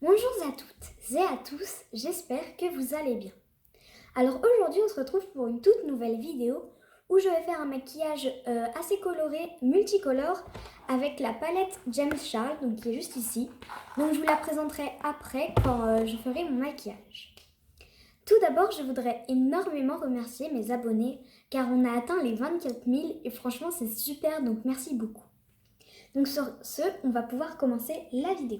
Bonjour à toutes et à tous, j'espère que vous allez bien. Alors aujourd'hui on se retrouve pour une toute nouvelle vidéo où je vais faire un maquillage assez coloré, multicolore avec la palette James Charles, donc qui est juste ici. Donc je vous la présenterai après quand je ferai mon maquillage. Tout d'abord je voudrais énormément remercier mes abonnés car on a atteint les 24 000 et franchement c'est super, donc merci beaucoup. Donc sur ce, on va pouvoir commencer la vidéo.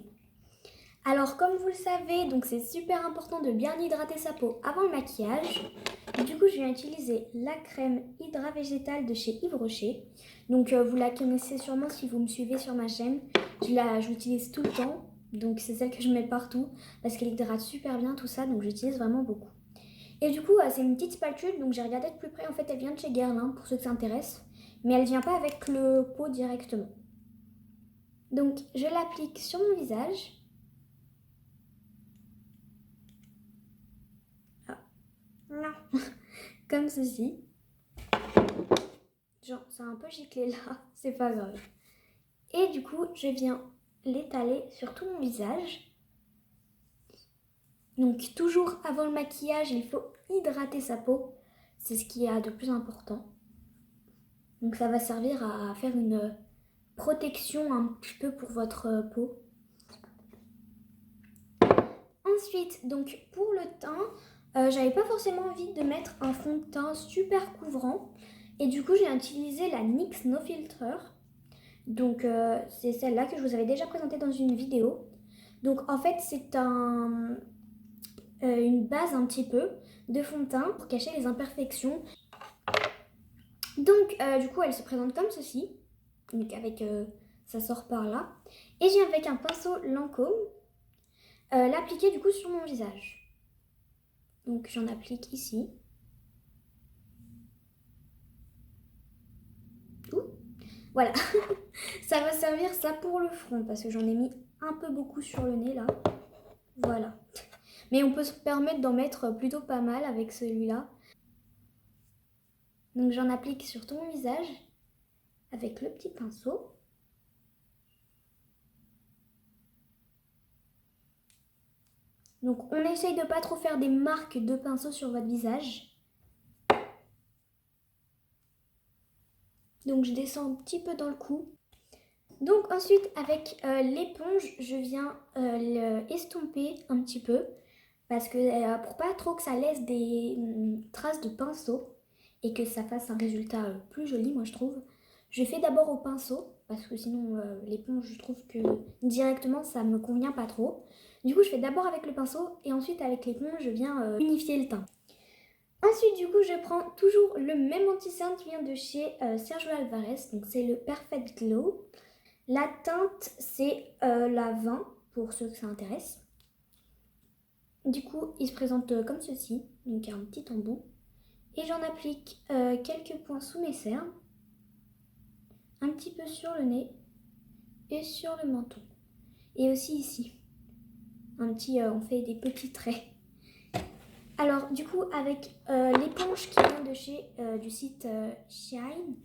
Alors comme vous le savez, donc c'est super important de bien hydrater sa peau avant le maquillage. Du coup, je viens utiliser la crème Hydra Végétale de chez Yves Rocher. Donc vous la connaissez sûrement si vous me suivez sur ma chaîne. Je l'utilise tout le temps. Donc c'est celle que je mets partout parce qu'elle hydrate super bien tout ça. Donc j'utilise vraiment beaucoup. Et du coup, c'est une petite spatule. Donc j'ai regardé de plus près. En fait, elle vient de chez Guerlain pour ceux que ça intéresse. Mais elle ne vient pas avec le pot directement. Donc je l'applique sur mon visage. Non. Comme ceci. Genre, c'est un peu giclé là, c'est pas grave. Et du coup, je viens l'étaler sur tout mon visage. Donc, toujours avant le maquillage, il faut hydrater sa peau. C'est ce qui est de plus important. Donc, ça va servir à faire une protection un petit peu pour votre peau. Ensuite, donc pour le teint, j'avais pas forcément envie de mettre un fond de teint super couvrant. Et du coup, j'ai utilisé la NYX No Filter. Donc, c'est celle-là que je vous avais déjà présentée dans une vidéo. Donc, en fait, c'est une base un petit peu de fond de teint pour cacher les imperfections. Donc, du coup, elle se présente comme ceci. Donc, avec, ça sort par là. Et j'ai avec un pinceau Lancôme l'appliquer du coup sur mon visage. Donc, j'en applique ici. Voilà, ça va servir ça pour le front parce que j'en ai mis un peu beaucoup sur le nez là. Voilà. Mais on peut se permettre d'en mettre plutôt pas mal avec celui-là. Donc j'en applique sur tout mon visage avec le petit pinceau. Donc on essaye de pas trop faire des marques de pinceau sur votre visage. Donc je descends un petit peu dans le cou. Donc ensuite avec l'éponge, je viens l'estomper un petit peu. Parce que pour pas trop que ça laisse des traces de pinceau et que ça fasse un résultat plus joli, moi je trouve. Je fais d'abord au pinceau parce que sinon l'éponge, je trouve que directement ça me convient pas trop. Du coup, je fais d'abord avec le pinceau et ensuite avec l'éponge, je viens unifier le teint. Ensuite, du coup, je prends toujours le même anti-cerne qui vient de chez Sergio Alvarez, donc c'est le Perfect Glow. La teinte, c'est la 20 pour ceux que ça intéresse. Du coup, il se présente comme ceci, donc un petit embout. Et j'en applique quelques points sous mes cernes, un petit peu sur le nez et sur le menton. Et aussi ici. On fait des petits traits. Alors, du coup, avec l'éponge qui vient de chez du site Shine,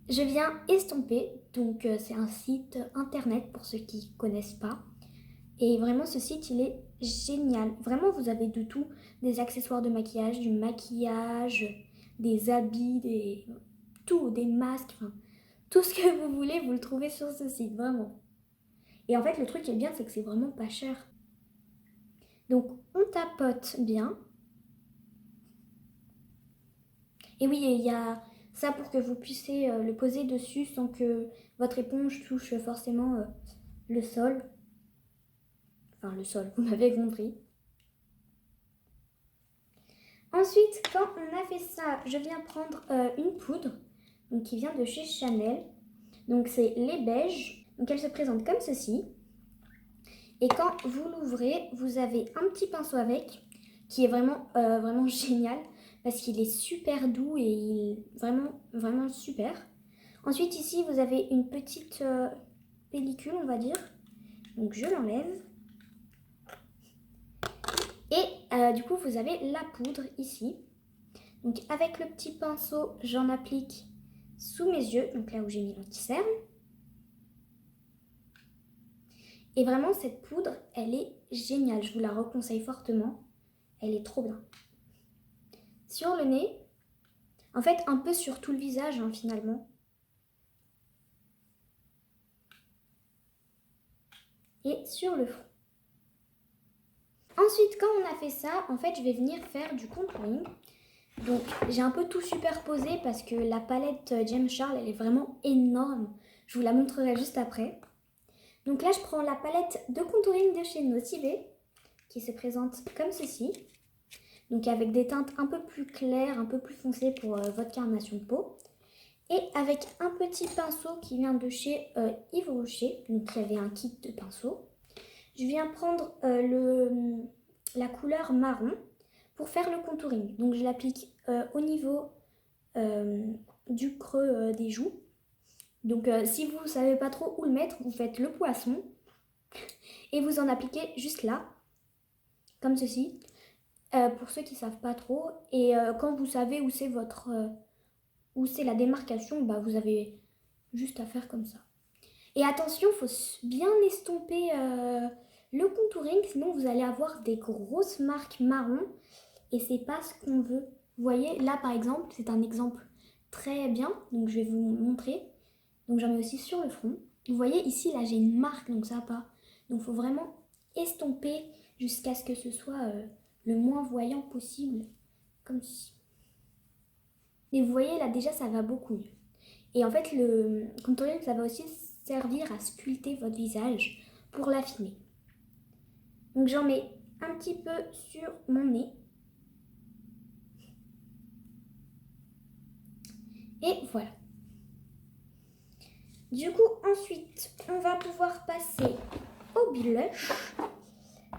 je viens estomper. Donc, c'est un site internet pour ceux qui ne connaissent pas. Et vraiment, ce site, il est génial. Vraiment, vous avez de tout. Des accessoires de maquillage, du maquillage, des habits, des masques. Enfin, tout ce que vous voulez, vous le trouvez sur ce site, vraiment. Et en fait, le truc qui est bien, c'est que c'est vraiment pas cher. Donc, on tapote bien. Et oui, il y a ça pour que vous puissiez le poser dessus sans que votre éponge touche forcément le sol. Enfin, le sol, vous m'avez compris. Ensuite, quand on a fait ça, je viens prendre une poudre donc, qui vient de chez Chanel. Donc, c'est lait beige. Donc, elle se présente comme ceci. Et quand vous l'ouvrez, vous avez un petit pinceau avec qui est vraiment génial parce qu'il est super doux et il est vraiment super. Ensuite, ici, vous avez une petite pellicule, on va dire. Donc, je l'enlève. Et du coup, vous avez la poudre ici. Donc avec le petit pinceau, j'en applique sous mes yeux, donc là où j'ai mis l'anti-cerne. Et vraiment, cette poudre, elle est géniale. Je vous la reconseille fortement. Elle est trop bien. Sur le nez, en fait, un peu sur tout le visage, hein, finalement. Et sur le front. Ensuite, quand on a fait ça, en fait, je vais venir faire du contouring. Donc, j'ai un peu tout superposé parce que la palette James Charles, elle est vraiment énorme. Je vous la montrerai juste après. Donc là, je prends la palette de contouring de chez Nocibé, qui se présente comme ceci. Donc avec des teintes un peu plus claires, un peu plus foncées pour votre carnation de peau. Et avec un petit pinceau qui vient de chez Yves Rocher. Donc il y avait un kit de pinceaux. Je viens prendre la couleur marron pour faire le contouring. Donc je l'applique au niveau du creux des joues. Donc si vous ne savez pas trop où le mettre, vous faites le poisson et vous en appliquez juste là, comme ceci, pour ceux qui ne savent pas trop. Et quand vous savez où c'est où c'est la démarcation, bah, vous avez juste à faire comme ça. Et attention, il faut bien estomper le contouring, sinon vous allez avoir des grosses marques marron et c'est pas ce qu'on veut. Vous voyez, là par exemple, c'est un exemple très bien, donc je vais vous montrer. Donc j'en mets aussi sur le front. Vous voyez ici, là j'ai une marque, donc ça va pas. Donc il faut vraiment estomper jusqu'à ce que ce soit le moins voyant possible, comme ceci. Et vous voyez là déjà ça va beaucoup mieux. Et en fait le contouring ça va aussi servir à sculpter votre visage pour l'affiner. Donc j'en mets un petit peu sur mon nez. Et voilà. Du coup, ensuite, on va pouvoir passer au blush.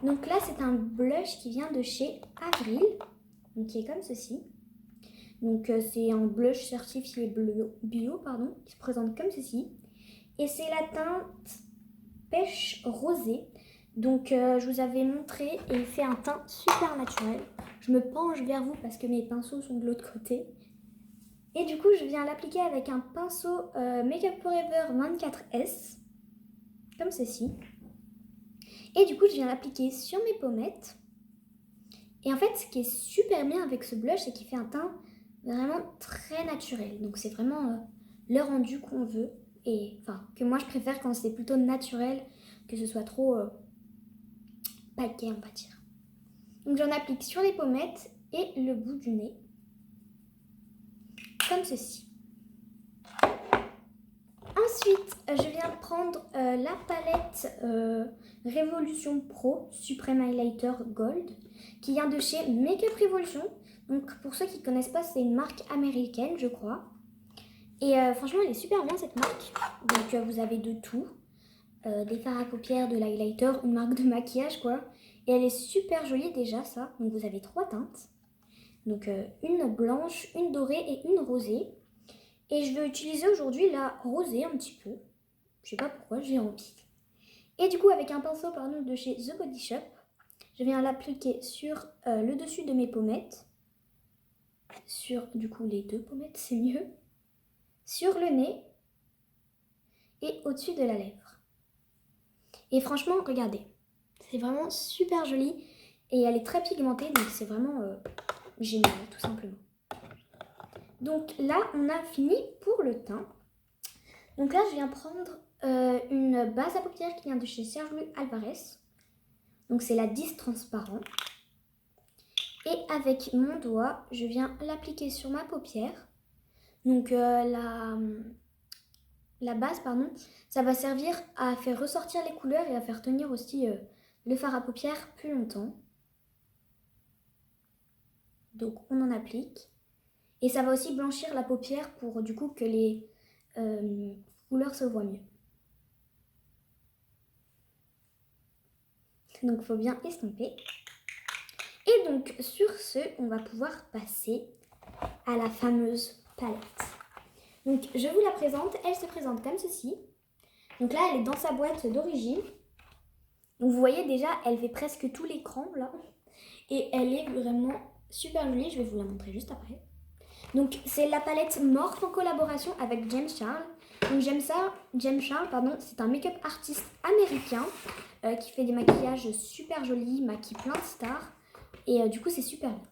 Donc là, c'est un blush qui vient de chez Avril, donc qui est comme ceci. Donc c'est un blush certifié bio, qui se présente comme ceci. Et c'est la teinte pêche rosée. Donc je vous avais montré et il fait un teint super naturel. Je me penche vers vous parce que mes pinceaux sont de l'autre côté. Et du coup, je viens l'appliquer avec un pinceau Make Up Forever 24S, comme ceci. Et du coup, je viens l'appliquer sur mes pommettes. Et en fait, ce qui est super bien avec ce blush, c'est qu'il fait un teint vraiment très naturel. Donc c'est vraiment le rendu qu'on veut. Et enfin, que moi je préfère quand c'est plutôt naturel, que ce soit trop paquet, on va dire. Donc j'en applique sur les pommettes et le bout du nez, comme ceci. Ensuite, je viens de prendre la palette Révolution Pro Supreme Highlighter Gold qui vient de chez Makeup Revolution. Donc pour ceux qui ne connaissent pas, c'est une marque américaine, je crois. Et franchement, elle est super bien cette marque. Donc vous avez de tout. Des fards à paupières, de l'highlighter, une marque de maquillage quoi. Et elle est super jolie déjà ça. Donc vous avez 3 teintes. Donc une blanche, une dorée et une rosée. Et je vais utiliser aujourd'hui la rosée un petit peu. Je sais pas pourquoi, j'ai envie. Et du coup, avec un pinceau de chez The Body Shop, je viens l'appliquer sur le dessus de mes pommettes. Sur, du coup, les 2 pommettes, c'est mieux. Sur le nez. Et au-dessus de la lèvre. Et franchement, regardez. C'est vraiment super joli. Et elle est très pigmentée, donc c'est vraiment génial, tout simplement. Donc là, on a fini pour le teint. Donc là, je viens prendre une base à paupières qui vient de chez Serge-Louis Alvarez. Donc c'est la 10 transparent. Et avec mon doigt, je viens l'appliquer sur ma paupière. Donc la base, ça va servir à faire ressortir les couleurs et à faire tenir aussi le fard à paupières plus longtemps. Donc on en applique. Et ça va aussi blanchir la paupière pour du coup que les couleurs se voient mieux. Donc il faut bien estomper. Et donc sur ce, on va pouvoir passer à la fameuse palette. Donc je vous la présente, elle se présente comme ceci. Donc là elle est dans sa boîte d'origine. Donc vous voyez déjà, elle fait presque tout l'écran là. Et elle est vraiment super jolie, je vais vous la montrer juste après. Donc c'est la palette Morphe en collaboration avec James Charles. Donc James Charles, pardon, c'est un make-up artiste américain qui fait des maquillages super jolis, maquille plein de stars. Et du coup, c'est super bien.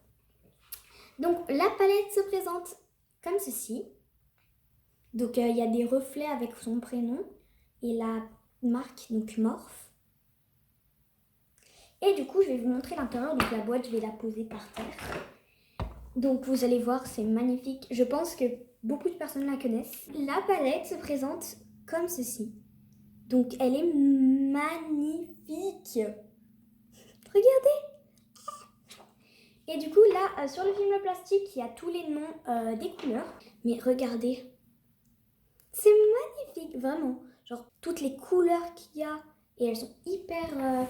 Donc la palette se présente comme ceci. Donc il y a des reflets avec son prénom et la marque, donc Morphe. Et du coup, je vais vous montrer l'intérieur. Donc la boîte, je vais la poser par terre. Donc vous allez voir, c'est magnifique. Je pense que beaucoup de personnes la connaissent. La palette se présente comme ceci. Donc elle est magnifique. Regardez. Et du coup là, sur le film plastique, il y a tous les noms des couleurs. Mais regardez. C'est magnifique, vraiment. Genre toutes les couleurs qu'il y a. Et elles sont hyper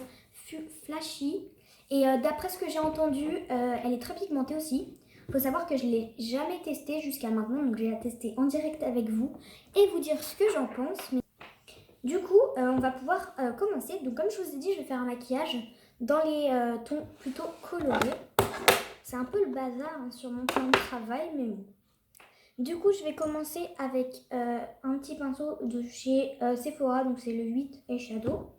flashy. Et d'après ce que j'ai entendu, elle est très pigmentée aussi. Il faut savoir que je ne l'ai jamais testée jusqu'à maintenant. Donc je vais la tester en direct avec vous. Et vous dire ce que j'en pense. Mais... Du coup, on va pouvoir commencer. Donc comme je vous ai dit, je vais faire un maquillage dans les tons plutôt colorés. C'est un peu le bazar hein, sur mon plan de travail. Mais bon. Du coup, je vais commencer avec un petit pinceau de chez Sephora, donc c'est le 8 Eyeshadow.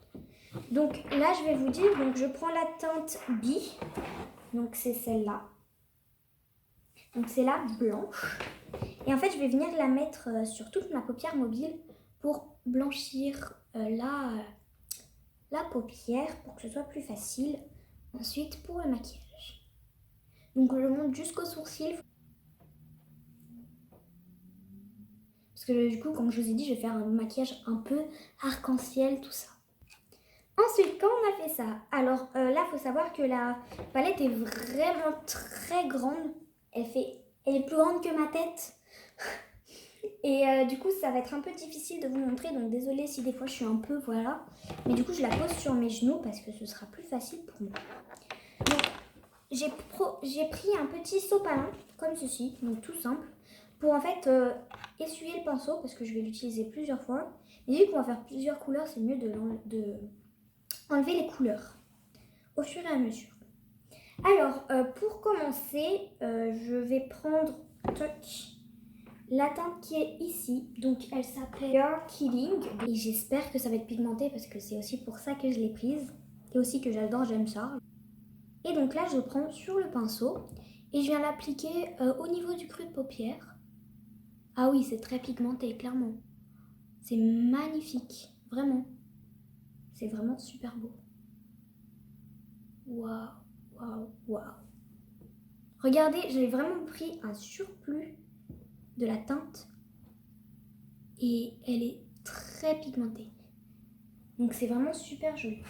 Donc là, je vais vous dire, donc je prends la teinte B, donc c'est celle-là. Donc c'est la blanche. Et en fait, je vais venir la mettre sur toute ma paupière mobile pour blanchir la paupière, pour que ce soit plus facile. Ensuite, pour le maquillage. Donc je monte jusqu'au sourcil. Parce que du coup, comme je vous ai dit, je vais faire un maquillage un peu arc-en-ciel, tout ça. Ensuite, quand on a fait ça, alors là, il faut savoir que la palette est vraiment très grande. Elle est plus grande que ma tête. Et du coup, ça va être un peu difficile de vous montrer. Donc désolée si des fois je suis un peu, voilà. Mais du coup, je la pose sur mes genoux parce que ce sera plus facile pour moi. Donc, j'ai pris un petit sopalin, comme ceci, donc tout simple. Pour en fait essuyer le pinceau parce que je vais l'utiliser plusieurs fois. Mais vu qu'on va faire plusieurs couleurs, c'est mieux de enlever les couleurs au fur et à mesure. Alors, pour commencer, je vais prendre la teinte qui est ici. Donc, elle s'appelle Girl Killing. Et j'espère que ça va être pigmenté parce que c'est aussi pour ça que je l'ai prise. Et aussi que j'adore James Charles. Et donc là, je prends sur le pinceau et je viens l'appliquer au niveau du creux de paupière. Ah oui, c'est très pigmenté, clairement. C'est magnifique, vraiment. C'est vraiment super beau. Waouh, waouh, waouh. Regardez, j'ai vraiment pris un surplus de la teinte et elle est très pigmentée. Donc c'est vraiment super joli.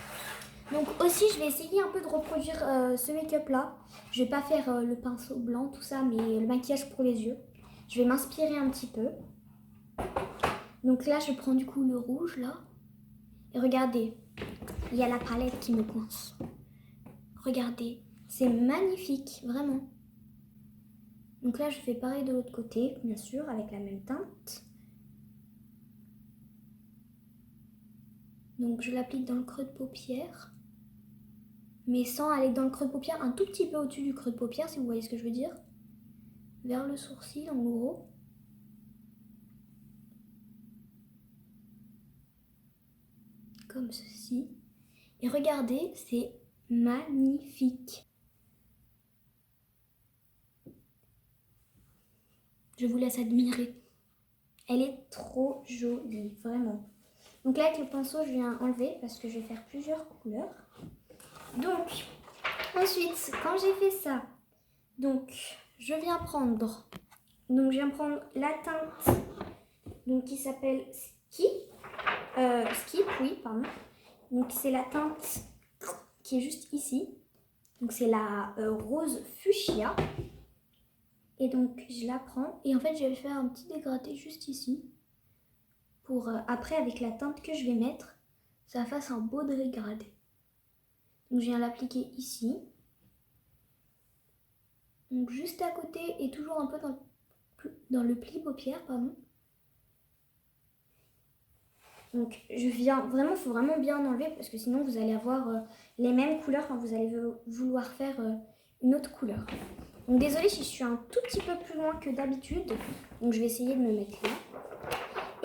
Donc aussi, je vais essayer un peu de reproduire ce make-up là. Je vais pas faire le pinceau blanc, tout ça, mais le maquillage pour les yeux. Je vais m'inspirer un petit peu. Donc là, je prends du coup le rouge là. Et regardez, il y a la palette qui me coince. Regardez, c'est magnifique, vraiment. Donc là, je fais pareil de l'autre côté, bien sûr, avec la même teinte. Donc je l'applique dans le creux de paupière. Mais sans aller dans le creux de paupière, un tout petit peu au-dessus du creux de paupière, si vous voyez ce que je veux dire. Vers le sourcil, en gros. Comme ceci. Et regardez, c'est magnifique. Je vous laisse admirer. Elle est trop jolie, vraiment. Donc là, avec le pinceau, je viens enlever parce que je vais faire plusieurs couleurs. Donc, ensuite, quand j'ai fait ça, donc je viens prendre la teinte donc, qui s'appelle Skip, oui, pardon. Donc c'est la teinte qui est juste ici. Donc c'est la rose fuchsia. Et donc je la prends et en fait je vais faire un petit dégradé juste ici. Pour après avec la teinte que je vais mettre, ça fasse un beau dégradé. Donc je viens l'appliquer ici. Donc juste à côté et toujours un peu dans le pli paupière, pardon. Donc je viens vraiment, il faut vraiment bien enlever parce que sinon vous allez avoir les mêmes couleurs quand vous allez vouloir faire une autre couleur. Donc désolée si je suis un tout petit peu plus loin que d'habitude. Donc je vais essayer de me mettre là.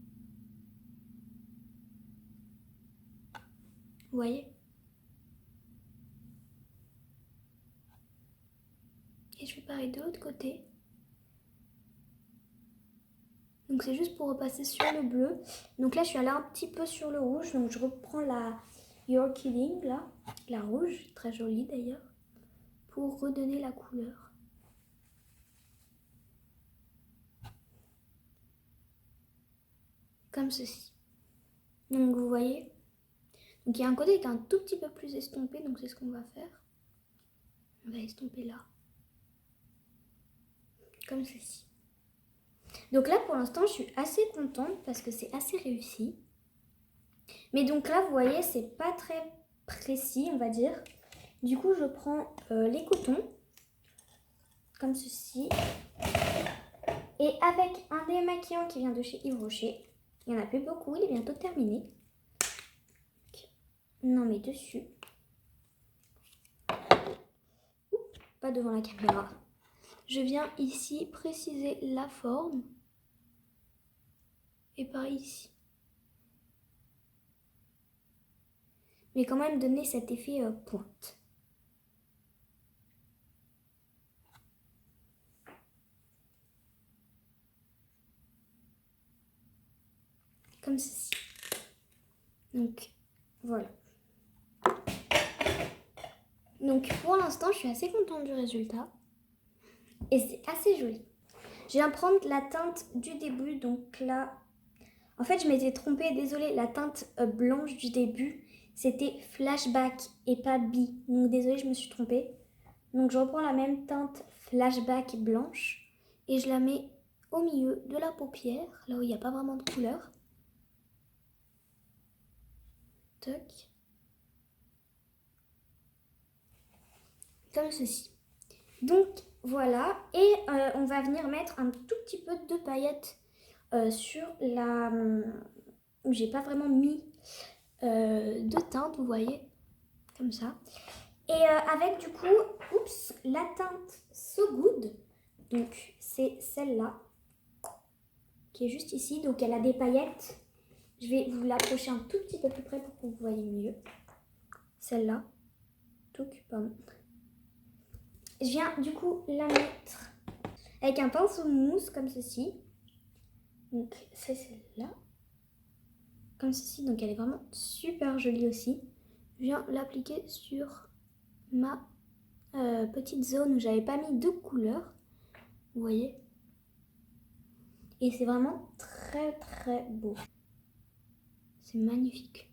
Vous voyez? Et je fais pareil de l'autre côté. Donc c'est juste pour repasser sur le bleu. Donc là je suis allée un petit peu sur le rouge. Donc je reprends la You're Kidding là. La rouge, très jolie d'ailleurs. Pour redonner la couleur. Comme ceci. Donc vous voyez. Donc il y a un côté qui est un tout petit peu plus estompé. Donc c'est ce qu'on va faire. On va estomper là. Comme ceci. Donc là pour l'instant je suis assez contente parce que c'est assez réussi. Mais donc là vous voyez c'est pas très précis on va dire. Du coup je prends les cotons. Comme ceci. Et avec un démaquillant qui vient de chez Yves Rocher. Il n'y en a plus beaucoup, il est bientôt terminé. On en met dessus. Oups, pas devant la caméra. Je viens ici préciser la forme. Et par ici. Mais quand même donner cet effet pointe. Comme ceci. Donc, voilà. Donc, pour l'instant, je suis assez contente du résultat. Et c'est assez joli. Je viens prendre la teinte du début. Donc là, en fait, je m'étais trompée. Désolée, la teinte blanche du début, c'était Flashback et pas Bee. Donc, désolée, je me suis trompée. Donc, je reprends la même teinte Flashback blanche. Et je la mets au milieu de la paupière, là où il n'y a pas vraiment de couleur. Toc. Comme ceci. Donc voilà, et on va venir mettre un tout petit peu de paillettes sur la... où j'ai pas vraiment mis de teinte, vous voyez, comme ça. Et avec du coup, oups, la teinte So Good, donc c'est celle-là, qui est juste ici, donc elle a des paillettes. Je vais vous l'approcher un tout petit peu plus près pour que vous voyez mieux. Celle-là. Pardon. Je viens du coup la mettre avec un pinceau mousse comme ceci. Donc c'est celle-là. Comme ceci. Donc elle est vraiment super jolie aussi. Je viens l'appliquer sur ma petite zone où j'avais pas mis de couleur. Vous voyez? Et c'est vraiment très très beau. C'est magnifique.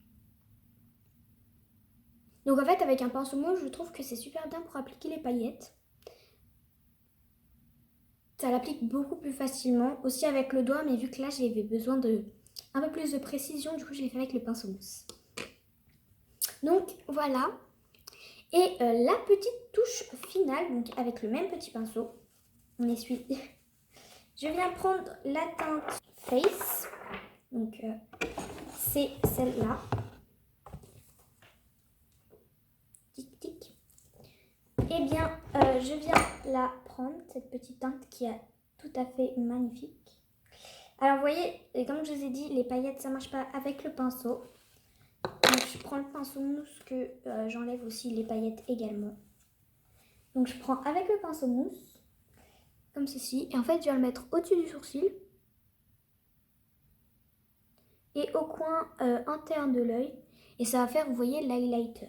Donc en fait avec un pinceau mousse je trouve que c'est super bien pour appliquer les paillettes. Ça l'applique beaucoup plus facilement. Aussi avec le doigt, mais vu que là j'avais besoin de un peu plus de précision, du coup je l'ai fait avec le pinceau mousse. Donc voilà. Et la petite touche finale, donc avec le même petit pinceau, on essuie. Je viens prendre la teinte Face. Donc c'est celle-là. Tic tic. Eh bien, je viens la prendre, cette petite teinte qui est tout à fait magnifique. Alors, vous voyez, et comme je vous ai dit, les paillettes, ça ne marche pas avec le pinceau. Donc, je prends le pinceau mousse que j'enlève aussi les paillettes également. Donc, je prends avec le pinceau mousse, comme ceci. Et en fait, je viens le mettre au-dessus du sourcil. Et au coin interne de l'œil. Et ça va faire, vous voyez, l'highlighter.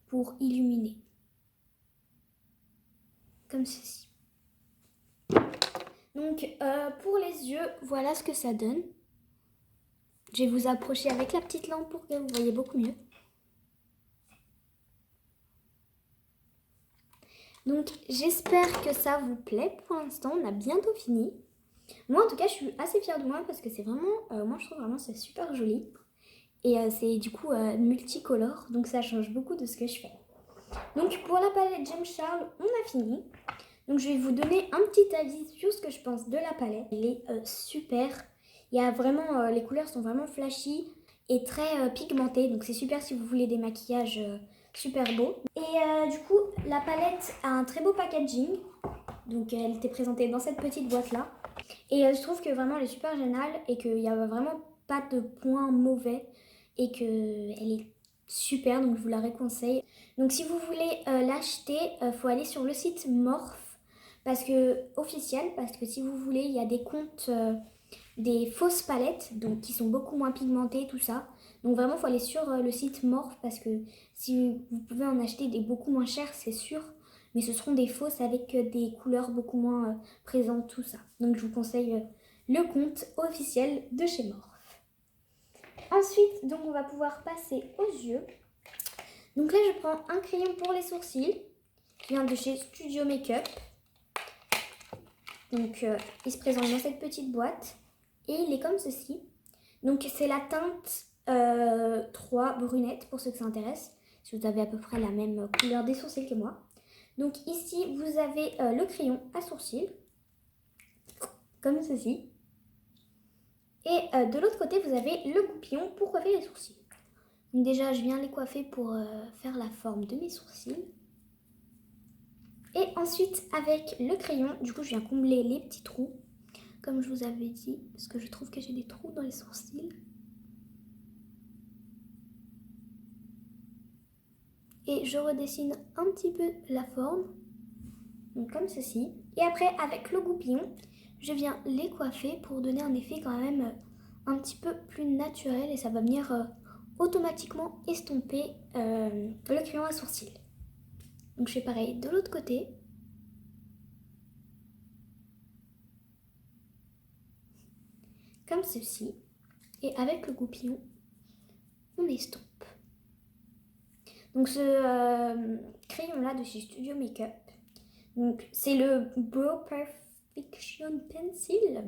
Pour illuminer. Comme ceci. Donc pour les yeux, voilà ce que ça donne. Je vais vous approcher avec la petite lampe pour que vous voyez beaucoup mieux. Donc j'espère que ça vous plaît. Pour l'instant, on a bientôt fini. Moi en tout cas, je suis assez fière de moi parce que c'est vraiment, moi je trouve vraiment c'est super joli. Et c'est du coup multicolore, donc ça change beaucoup de ce que je fais. Donc pour la palette James Charles, on a fini. Donc je vais vous donner un petit avis sur ce que je pense de la palette. Elle est super. Il y a vraiment, les couleurs sont vraiment flashy et très pigmentées. Donc c'est super si vous voulez des maquillages super beaux. Et du coup, la palette a un très beau packaging. Donc elle était présentée dans cette petite boîte là. Et je trouve que vraiment elle est super géniale et qu'il n'y a vraiment pas de points mauvais. et qu'elle est super, donc je vous la conseille. Donc si vous voulez l'acheter, faut aller sur le site Morphe, officiel, parce que si vous voulez, il y a des comptes, des fausses palettes, donc qui sont beaucoup moins pigmentées, tout ça. Donc vraiment, faut aller sur le site Morphe, parce que si vous pouvez en acheter des beaucoup moins chères, c'est sûr, mais ce seront des fausses avec des couleurs beaucoup moins présentes, tout ça. Donc je vous conseille le compte officiel de chez Morphe. Ensuite, donc on va pouvoir passer aux yeux. Donc là, je prends un crayon pour les sourcils, qui vient de chez Studio Makeup. Donc il se présente dans cette petite boîte et il est comme ceci. Donc c'est la teinte 3 brunette pour ceux que ça intéresse, si vous avez à peu près la même couleur des sourcils que moi. Donc ici, vous avez le crayon à sourcils, comme ceci. Et de l'autre côté, vous avez le goupillon pour coiffer les sourcils. Donc déjà, je viens les coiffer pour faire la forme de mes sourcils. Et ensuite, avec le crayon, du coup, je viens combler les petits trous, comme je vous avais dit, parce que je trouve que j'ai des trous dans les sourcils. Et je redessine un petit peu la forme, donc comme ceci. Et après, avec le goupillon, je viens les coiffer pour donner un effet quand même un petit peu plus naturel et ça va venir automatiquement estomper le crayon à sourcils. Donc je fais pareil de l'autre côté. Comme ceci. Et avec le goupillon, on estompe. Donc ce crayon là de chez Studio Makeup, donc c'est le Brow Perfection Pencil.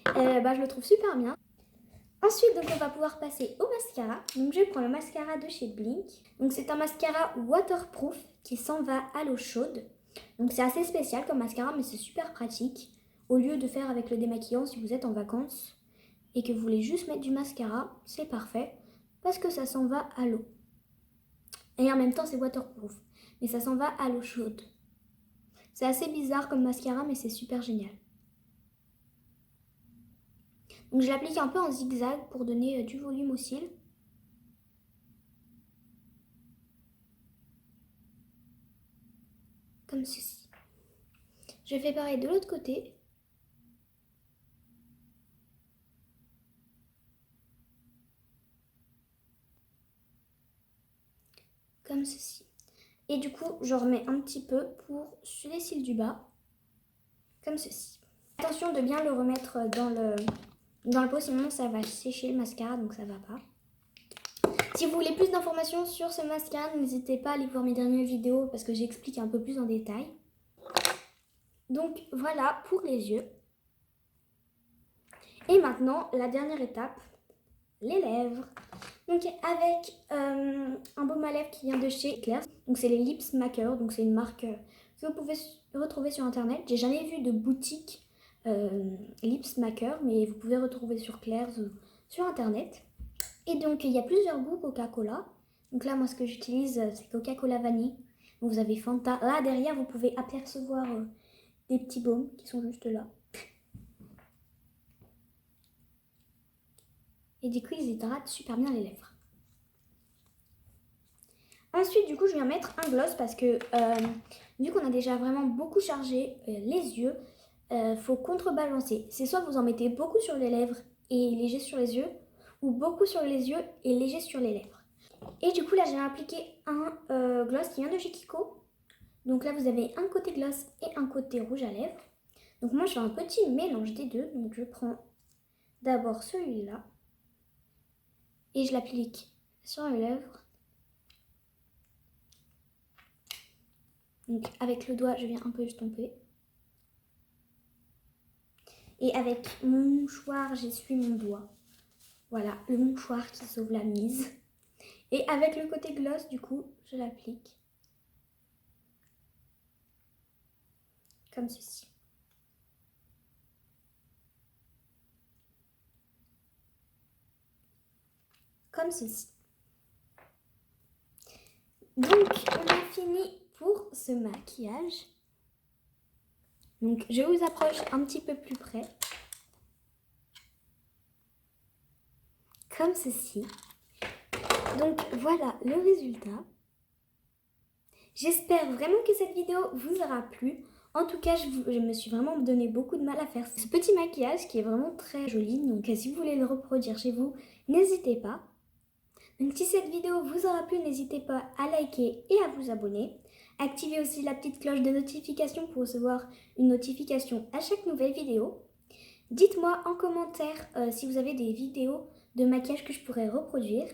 Je le trouve super bien. Ensuite, donc, on va pouvoir passer au mascara. Donc je prends le mascara de chez Blink. Donc c'est un mascara waterproof qui s'en va à l'eau chaude. Donc c'est assez spécial comme mascara, mais c'est super pratique. Au lieu de faire avec le démaquillant si vous êtes en vacances et que vous voulez juste mettre du mascara, c'est parfait parce que ça s'en va à l'eau. Et en même temps, c'est waterproof, mais ça s'en va à l'eau chaude. C'est assez bizarre comme mascara, mais c'est super génial. Donc je l'applique un peu en zigzag pour donner du volume aux cils. Comme ceci. Je fais pareil de l'autre côté. Comme ceci. Et du coup, je remets un petit peu sur les cils du bas. Comme ceci. Attention de bien le remettre dans le pot, sinon ça va sécher le mascara, donc ça va pas. Si vous voulez plus d'informations sur ce mascara, n'hésitez pas à aller voir mes dernières vidéos parce que j'explique un peu plus en détail. Donc voilà pour les yeux. Et maintenant, la dernière étape, les lèvres. Donc avec un baume à lèvres qui vient de chez Claire's. Donc c'est les Lips Maker, donc c'est une marque que vous pouvez retrouver sur internet. J'ai jamais vu de boutique Lips Maker, mais vous pouvez retrouver sur Claire's ou sur internet. Et donc il y a plusieurs goûts Coca-Cola. Donc là moi ce que j'utilise c'est Coca-Cola vanille. Donc vous avez Fanta. Là derrière vous pouvez apercevoir des petits baumes qui sont juste là. Et du coup ils hydratent super bien les lèvres. Ensuite du coup je viens mettre un gloss parce que vu qu'on a déjà vraiment beaucoup chargé les yeux, faut contrebalancer. C'est soit vous en mettez beaucoup sur les lèvres et léger sur les yeux, ou beaucoup sur les yeux et léger sur les lèvres. Et du coup là j'ai appliqué un gloss qui vient de chez Kiko. Donc là vous avez un côté gloss et un côté rouge à lèvres. Donc moi je fais un petit mélange des deux. Donc je prends d'abord celui-là et je l'applique sur les lèvres. Donc avec le doigt je viens un peu estomper. Et avec mon mouchoir j'essuie mon doigt. Voilà, le mouchoir qui sauve la mise. Et avec le côté gloss, du coup, je l'applique. Comme ceci. Comme ceci. Donc, on a fini pour ce maquillage. Donc, je vous approche un petit peu plus près. Comme ceci. Donc voilà le résultat. J'espère vraiment que cette vidéo vous aura plu. En tout cas, je me suis vraiment donné beaucoup de mal à faire ce petit maquillage qui est vraiment très joli. Donc si vous voulez le reproduire chez vous, n'hésitez pas. Donc si cette vidéo vous aura plu, n'hésitez pas à liker et à vous abonner. Activez aussi la petite cloche de notification pour recevoir une notification à chaque nouvelle vidéo. Dites-moi en commentaire si vous avez des vidéos de maquillage que je pourrais reproduire.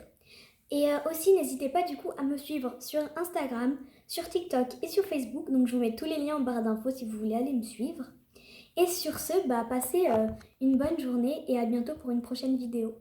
Et aussi, n'hésitez pas du coup à me suivre sur Instagram, sur TikTok et sur Facebook. Donc, je vous mets tous les liens en barre d'infos si vous voulez aller me suivre. Et sur ce, passez une bonne journée et à bientôt pour une prochaine vidéo.